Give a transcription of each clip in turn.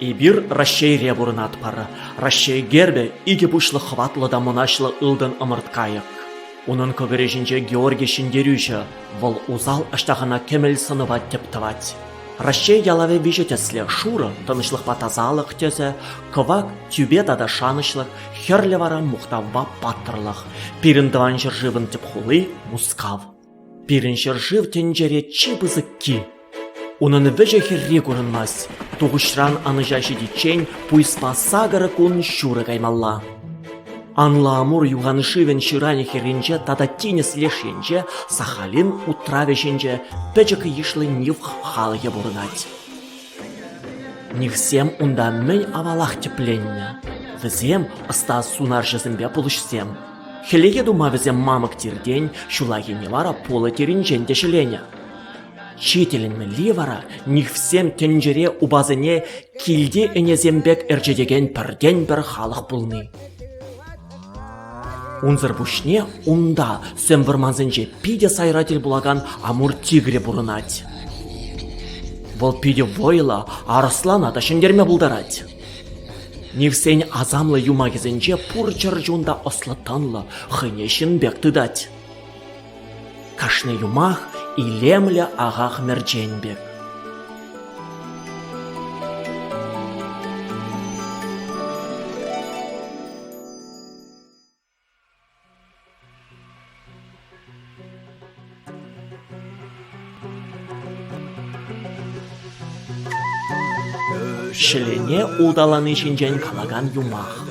И бир Ращейре бурнат пара. Ращей гербе иге бушлы хватлы да монашлы ылдын ымырткайык. Унын көгережінже Георгий Шиндерюча, вол узал аштағына кемел сыныва тептывать. Ращей ялаве вижетесле шуры, тынышлық патазалық тезе, кывак тюбе да шанышлық, херле вара мухтавва паттырлық. Пирін дыван жыржывын теп хулы мускав. Пирін жыржыв тенджере чибызыкки. Унын веже херре көрінмас, туғышран аныжашы дичен пуйспа сагары кун шуры каймалла. Анла амур юғанышывен шыране херінже тада тенес лешенже, Сахалин утравешенже пәчікі ешлі нив халыге бұрынать. Нихсем унда мен авалах тепленне. Візем ыста сунар жызымбе пулышсем. Хелеге дума візем мамык тирден, шулаге не вара полы терінжен дешелене. Чителінмі ливара, нихсем тенджере убазыне килде энезембек әржедеген пірден бір халық бұлны. Унзыр бушне унда сөм вырманзынже пиде сайратель булаган амур тигре бурынать. Вол пиде войла арыслана да шендерме булдарать. Невсен азамлы юмагезінже пур чаржунда ослатанлы хынешін бек тыдать. Кашны юмах илемлі ағақ мерджен бек. Шелене удаланы шинжен калаган юмах.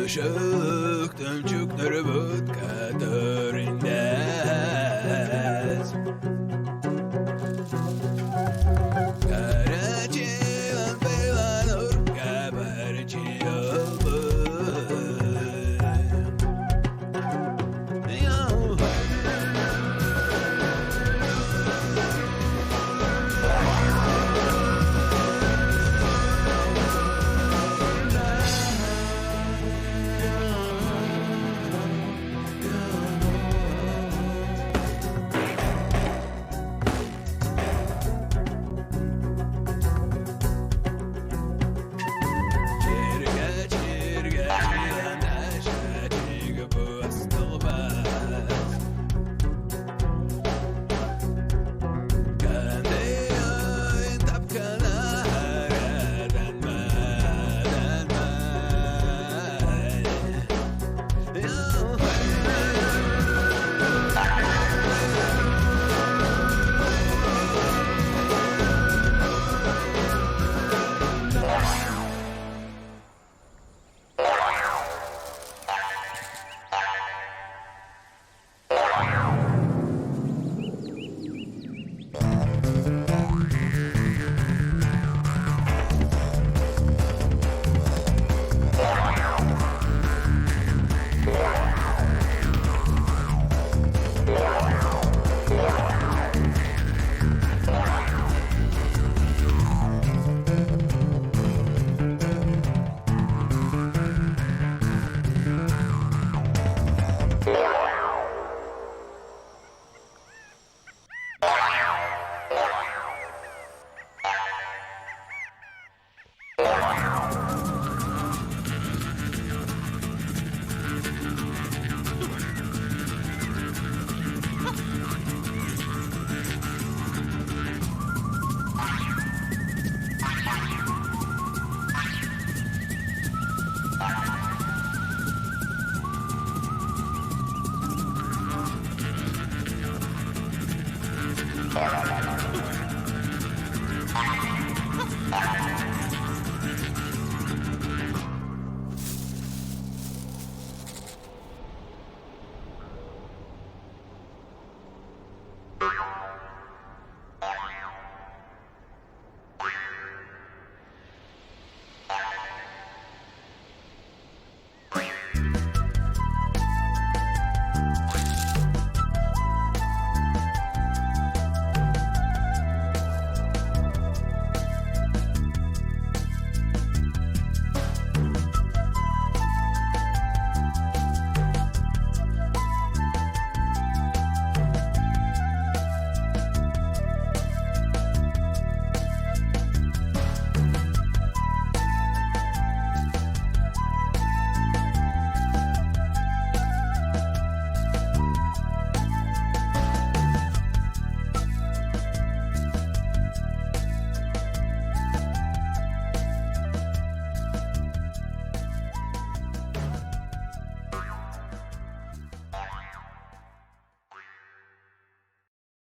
Işık tümçükleri büt kaderindes Karaci anpelanur kabarci yılbı Ha ha ha ha.